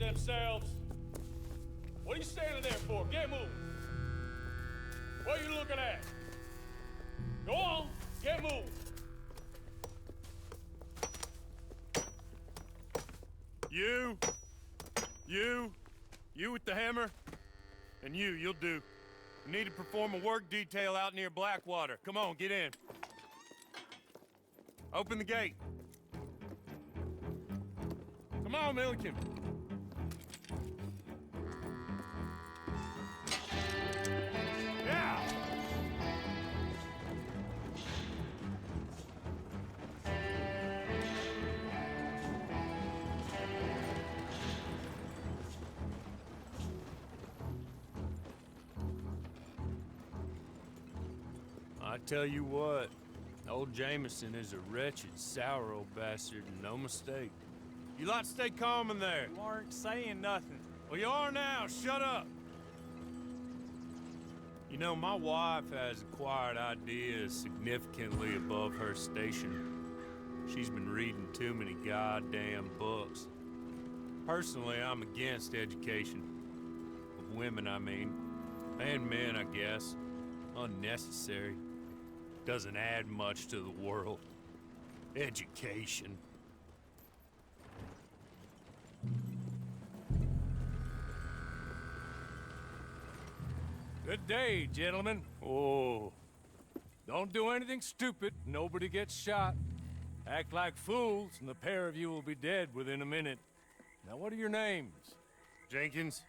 themselves. What are you standing there for? Get moving. What are you looking at? Go on, get moving. You with the hammer, and you'll do. We need to perform a work detail out near Blackwater. Come on, get in. Open the gate. Come on, Milliken. Yeah! I tell you what, old Jameson is a wretched, sour old bastard, and no mistake. You lot stay calm in there. You aren't saying nothing. Well, you are now. Shut up. You know, my wife has acquired ideas significantly above her station. She's been reading too many goddamn books. Personally, I'm against education. Of women, I mean. And men, I guess. Unnecessary. Doesn't add much to the world. Education. Good day, gentlemen. Oh. Don't do anything stupid. Nobody gets shot. Act like fools, and the pair of you will be dead within a minute. Now, what are your names? Jenkins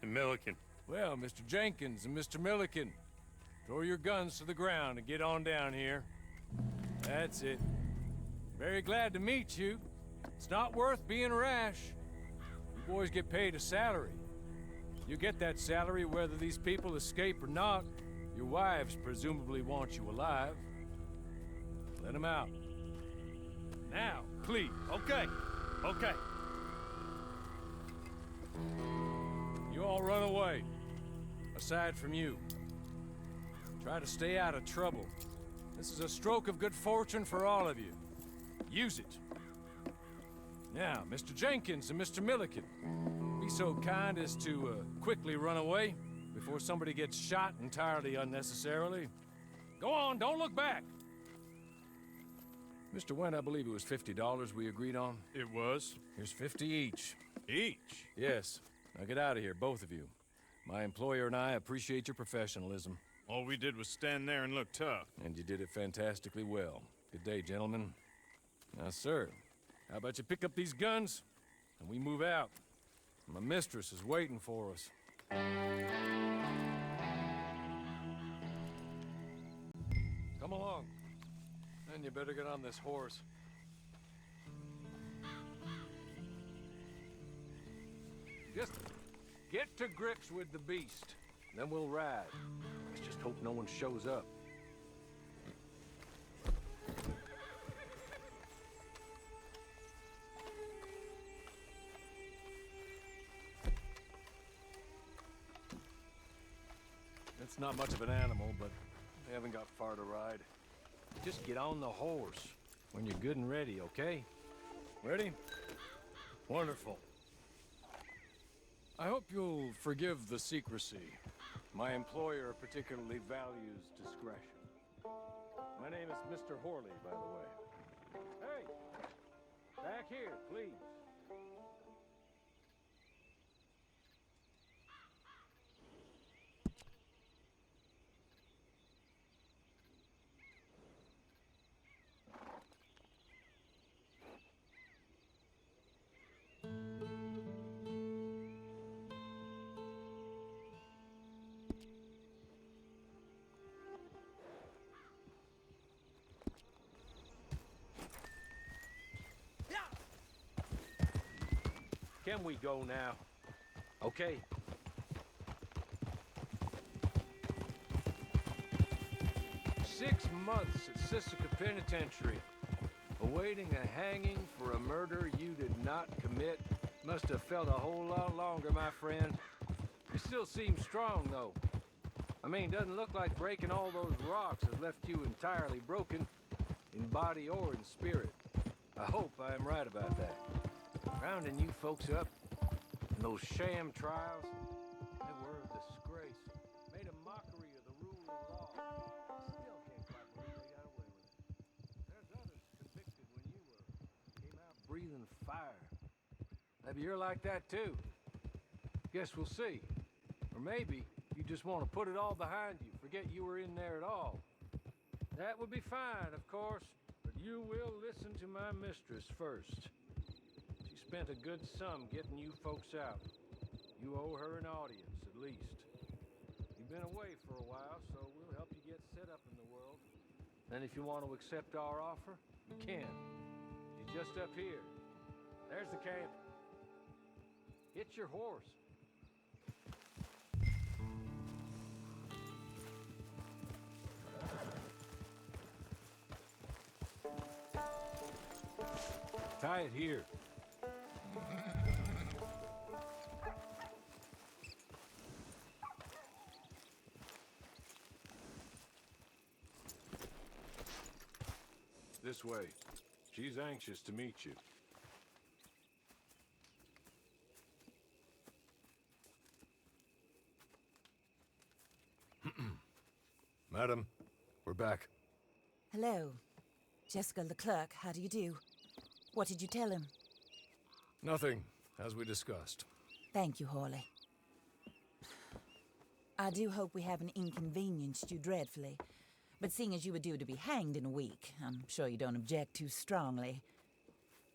and Milliken. Well, Mr. Jenkins and Mr. Milliken, throw your guns to the ground and get on down here. That's it. Very glad to meet you. It's not worth being rash. You boys get paid a salary. You get that salary whether these people escape or not. Your wives presumably want you alive. Let them out. Now, please. Okay. You all run away. Aside from you. Try to stay out of trouble. This is a stroke of good fortune for all of you. Use it. Now, Mr. Jenkins and Mr. Milliken, be so kind as to quickly run away before somebody gets shot entirely unnecessarily. Go on, don't look back. Mr. Wendt, I believe it was $50 we agreed on. It was. Here's 50 each. Each? Yes. Now get out of here, both of you. My employer and I appreciate your professionalism. All we did was stand there and look tough. And you did it fantastically well. Good day, gentlemen. Now, sir, how about you pick up these guns, and we move out? My mistress is waiting for us. Come along. Then you better get on this horse. Just get to grips with the beast. Then we'll ride. Let's just hope no one shows up. It's not much of an animal, but they haven't got far to ride. Just get on the horse when you're good and ready, okay? Ready? Wonderful. I hope you'll forgive the secrecy. My employer particularly values discretion. My name is Mr. Horley, by the way. Hey! Back here, please. Can we go now? Okay. 6 months at Sisika Penitentiary, awaiting a hanging for a murder you did not commit. Must have felt a whole lot longer, my friend. You still seem strong, though. I mean, doesn't look like breaking all those rocks has left you entirely broken, in body or in spirit. I hope I am right about that. Rounding you folks up, And those sham trials, they were a disgrace. Made a mockery of the rule of law. Still can't quite believe they got away with it. There's others convicted when you were. Came out breathing fire. Maybe you're like that too. Guess we'll see. Or maybe you just want to put it all behind you, forget you were in there at all. That would be fine, of course, but you will listen to my mistress first. She spent a good sum getting you folks out. You owe her an audience, at least. You've been away for a while, so we'll help you get set up in the world. Then if you want to accept our offer, you can. She's just up here. There's the camp. Hit your horse. Tie it here. This way. She's anxious to meet you. Madam, we're back. Hello. Jessica Leclerc, how do you do? What did you tell him? Nothing, as we discussed. Thank you, Hawley. I do hope we haven't inconvenienced you dreadfully. But seeing as you were due to be hanged in a week, I'm sure you don't object too strongly.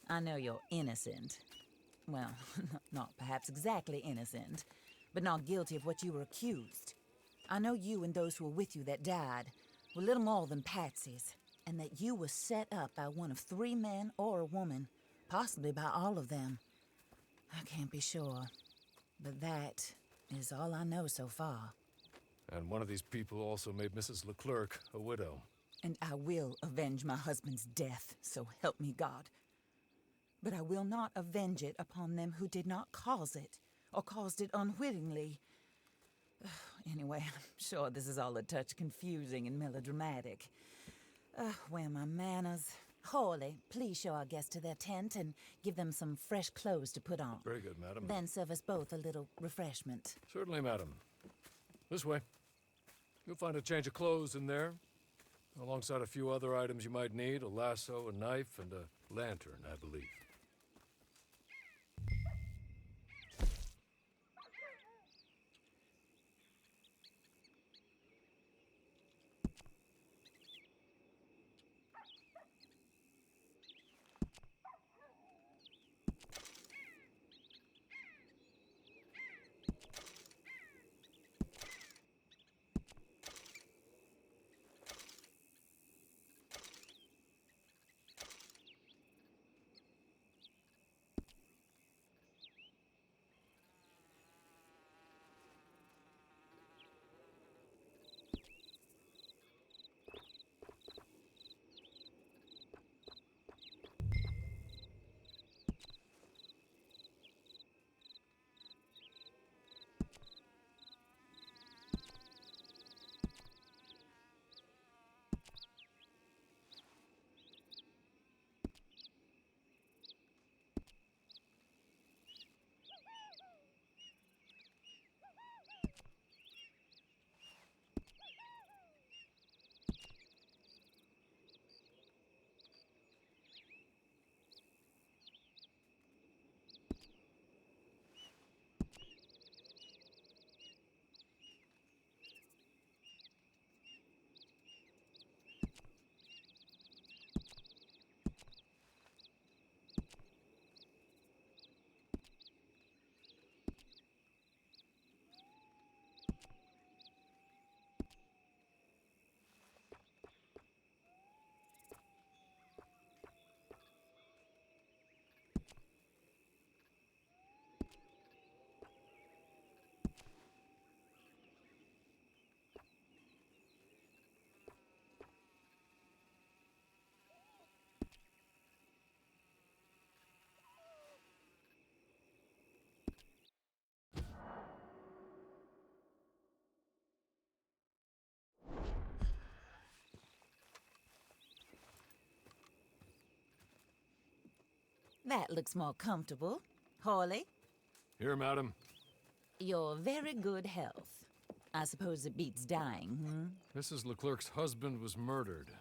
I know you're innocent. Well, not perhaps exactly innocent, but not guilty of what you were accused. I know you and those who were with you that died were little more than patsies, and that you were set up by one of 3 men or a woman, possibly by all of them. I can't be sure, but that is all I know so far. And one of these people also made Mrs. Leclerc a widow. And I will avenge my husband's death, so help me God. But I will not avenge it upon them who did not cause it, or caused it unwittingly. Anyway, I'm sure this is all a touch confusing and melodramatic. Where are my manners? Hawley, please show our guests to their tent and give them some fresh clothes to put on. Very good, madam. Then serve us both a little refreshment. Certainly, madam. This way. You'll find a change of clothes in there, alongside a few other items you might need, a lasso, a knife, and a lantern, I believe. That looks more comfortable. Hawley, Here, madam. Your very good health. I suppose it beats dying, Mrs. Leclerc's husband was murdered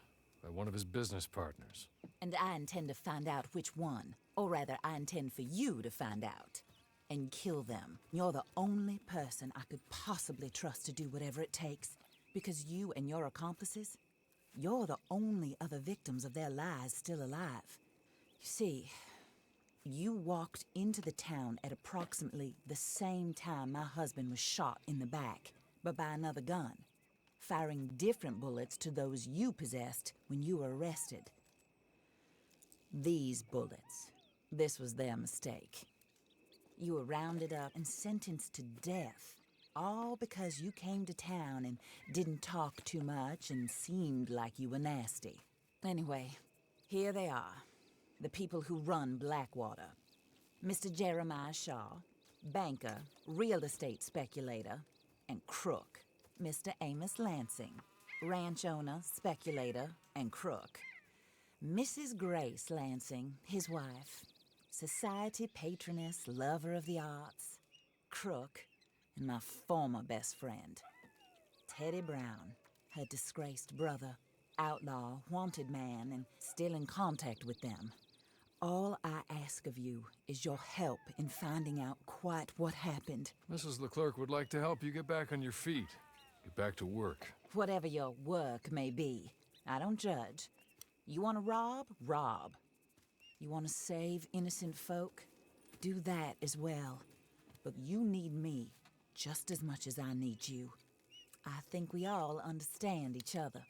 by one of his business partners. And I intend to find out which one. Or rather, I intend for you to find out. And kill them. You're the only person I could possibly trust to do whatever it takes. Because you and your accomplices, you're the only other victims of their lies still alive. You see, you walked into the town at approximately the same time my husband was shot in the back, but by another gun, firing different bullets to those you possessed when you were arrested. These bullets, this was their mistake. You were rounded up and sentenced to death, all because you came to town and didn't talk too much and seemed like you were nasty. Anyway, here they are. The people who run Blackwater. Mr. Jeremiah Shaw, banker, real estate speculator, and crook. Mr. Amos Lansing, ranch owner, speculator, and crook. Mrs. Grace Lansing, his wife, society patroness, lover of the arts, crook, and my former best friend. Teddy Brown, her disgraced brother, outlaw, wanted man, and still in contact with them. All I ask of you is your help in finding out quite what happened. Mrs. Leclerc would like to help you get back on your feet. Get back to work. Whatever your work may be, I don't judge. You want to rob? Rob. You want to save innocent folk? Do that as well. But you need me just as much as I need you. I think we all understand each other.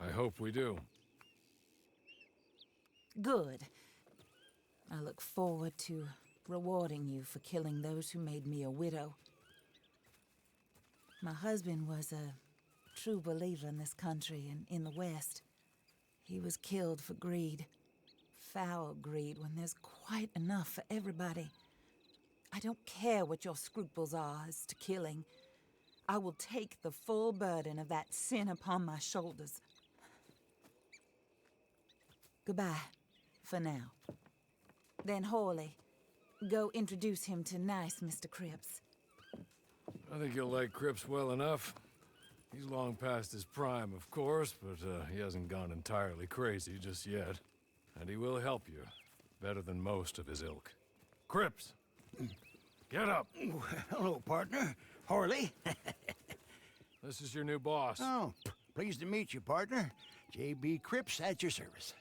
I hope we do. Good. I look forward to rewarding you for killing those who made me a widow. My husband was a true believer in this country and in the West. He was killed for greed. Foul greed when there's quite enough for everybody. I don't care what your scruples are as to killing. I will take the full burden of that sin upon my shoulders. Goodbye, for now. Then Hawley, go introduce him to nice Mr. Cripps. I think you'll like Cripps well enough. He's long past his prime, of course, but he hasn't gone entirely crazy just yet. And he will help you, better than most of his ilk. Cripps! Get up! Hello, partner. Harley. This is your new boss. Oh, pleased to meet you, partner. J.B. Cripps at your service.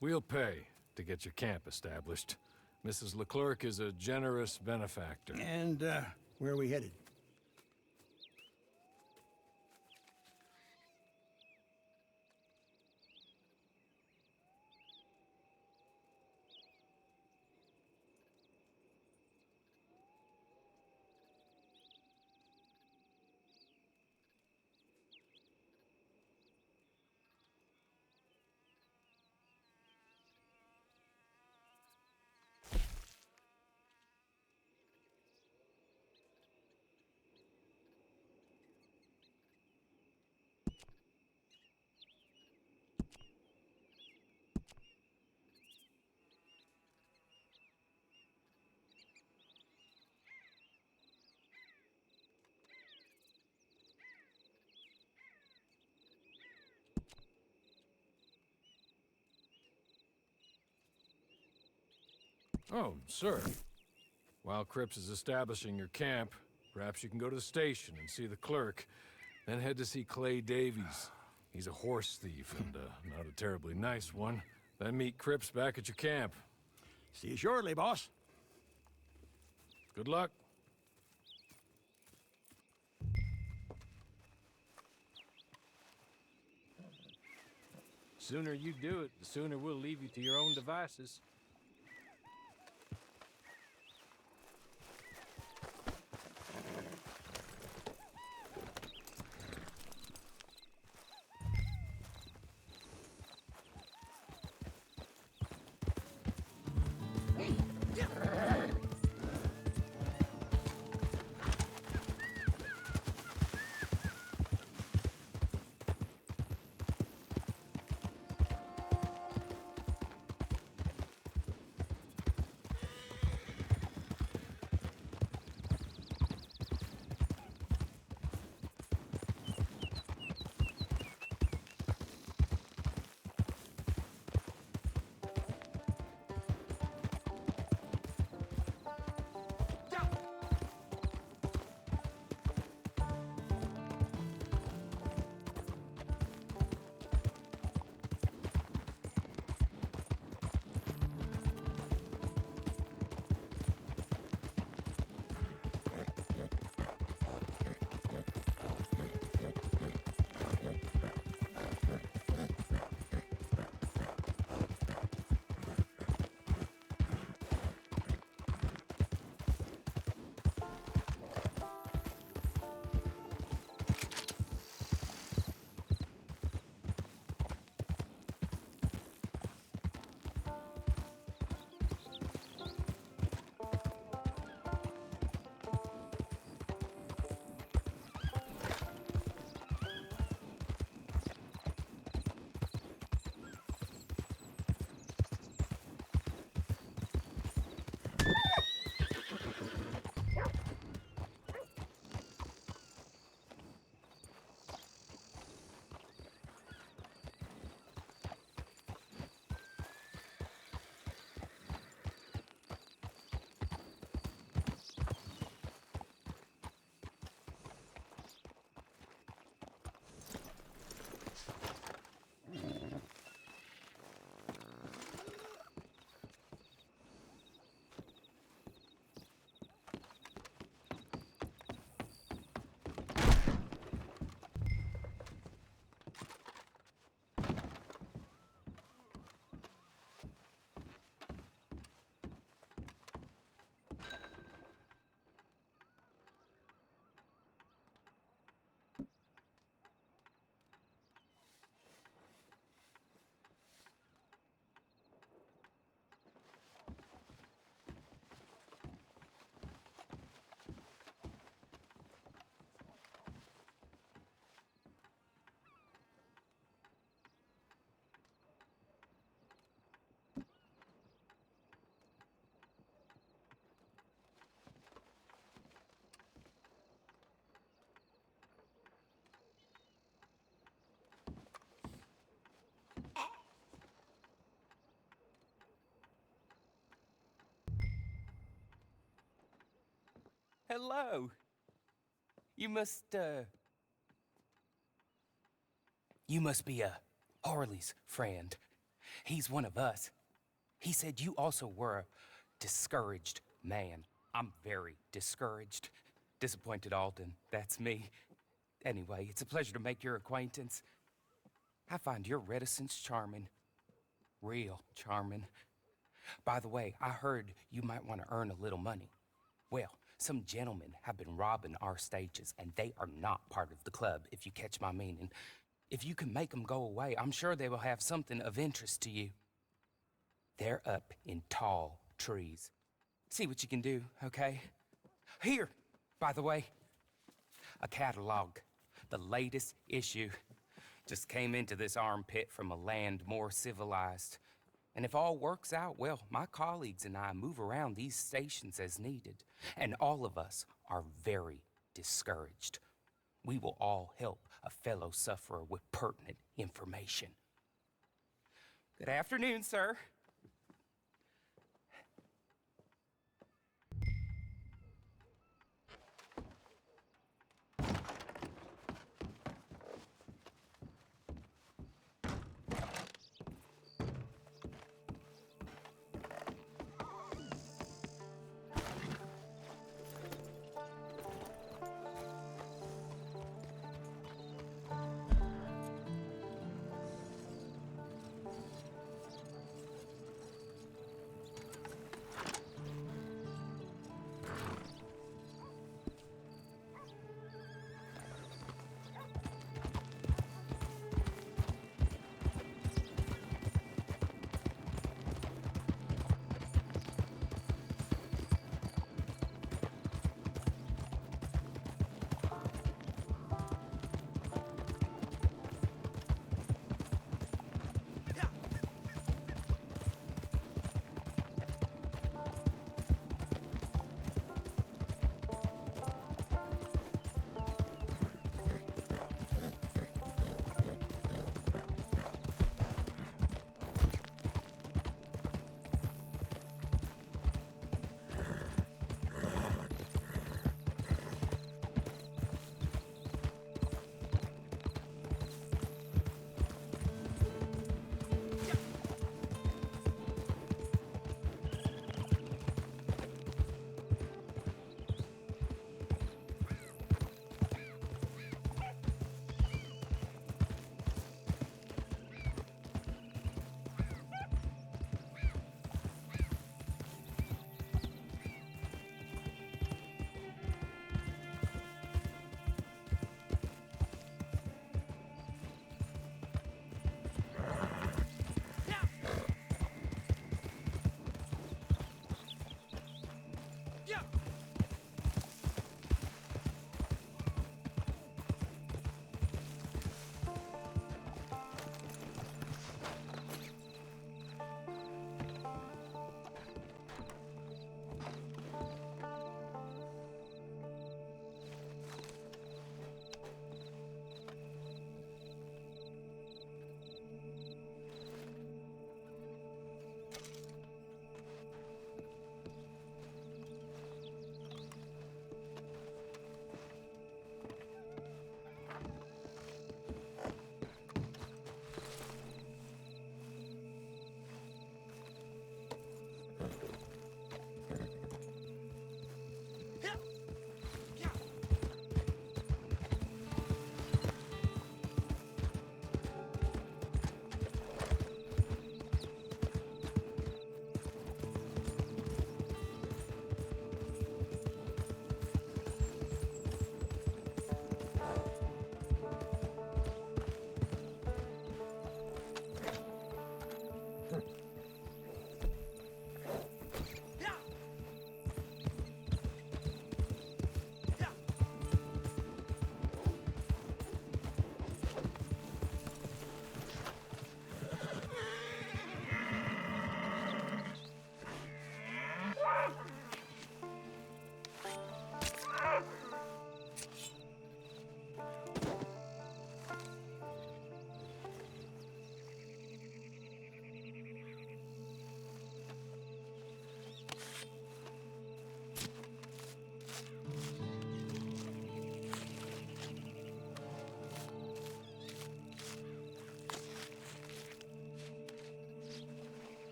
We'll pay to get your camp established. Mrs. Leclerc is a generous benefactor. And, where are we headed? Oh, sir. While Cripps is establishing your camp, perhaps you can go to the station and see the clerk, then head to see Clay Davies. He's a horse thief and not a terribly nice one. Then meet Cripps back at your camp. See you shortly, boss. Good luck. Sooner you do it, the sooner we'll leave you to your own devices. hello. You must be Harley's friend. He's one of us. He said you also were a discouraged man. I'm very discouraged. Disappointed Alden, that's me. Anyway, it's a pleasure to make your acquaintance. I find your reticence charming. Real charming. By the way, I heard you might want to earn a little money. Well, some gentlemen have been robbing our stages, and they are not part of the club, if you catch my meaning. If you can make them go away, I'm sure they will have something of interest to you. They're up in Толл-Триz. See what you can do, okay? Here, by the way, a catalog. The latest issue. Just came into this armpit from a land more civilized. And if all works out, well, my colleagues and I move around these stations as needed. And all of us are very discouraged. We will all help a fellow sufferer with pertinent information. Good afternoon, sir.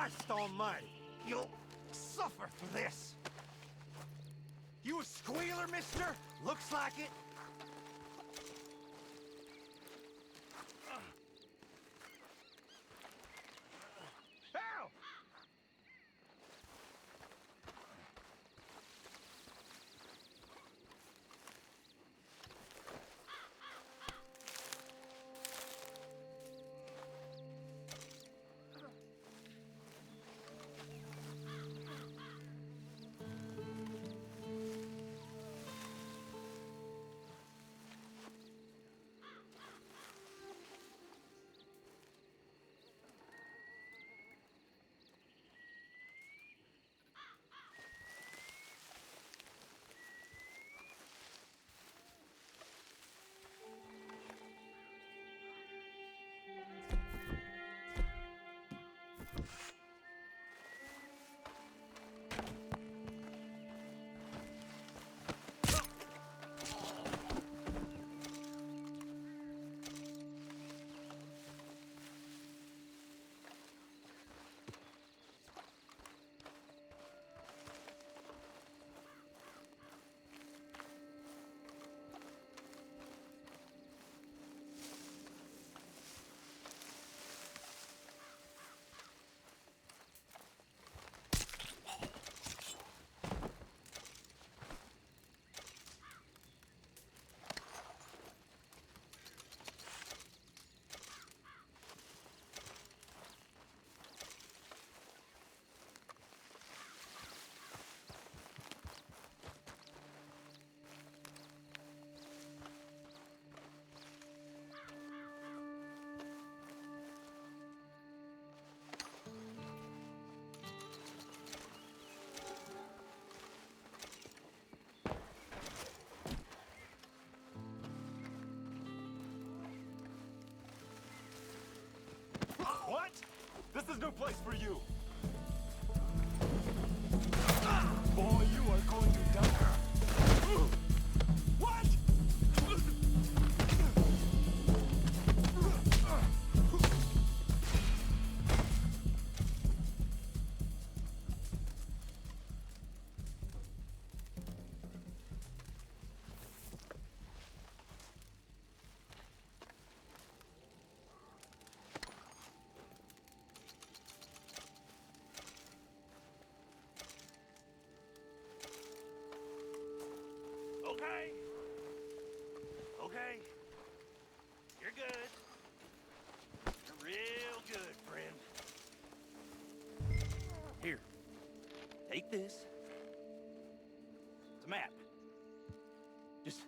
Christ almighty! You'll suffer for this! You a squealer, mister? Looks like it. Ow! What? This is no place for you. Boy, you are going to die. What? Okay. Okay. You're good. You're real good, friend. Here. Take this. It's a map. Just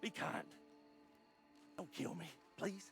be kind. Don't kill me, please.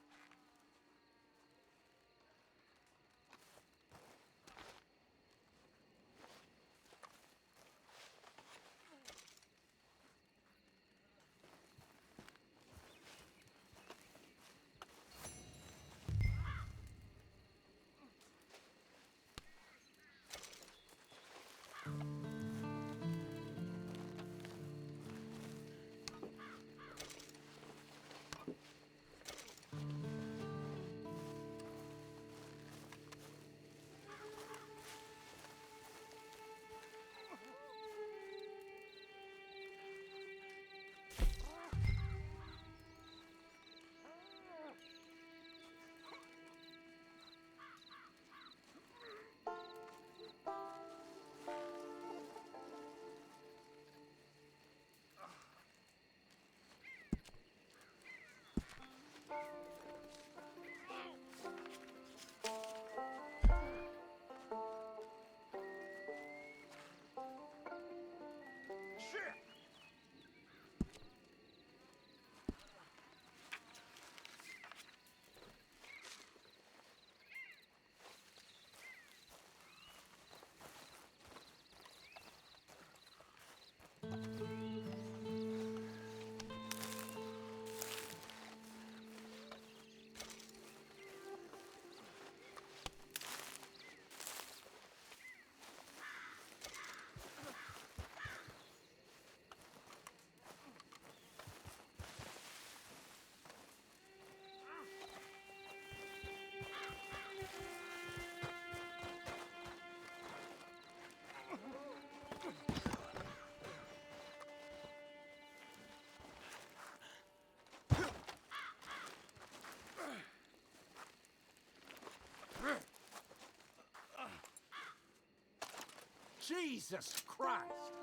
Jesus Christ!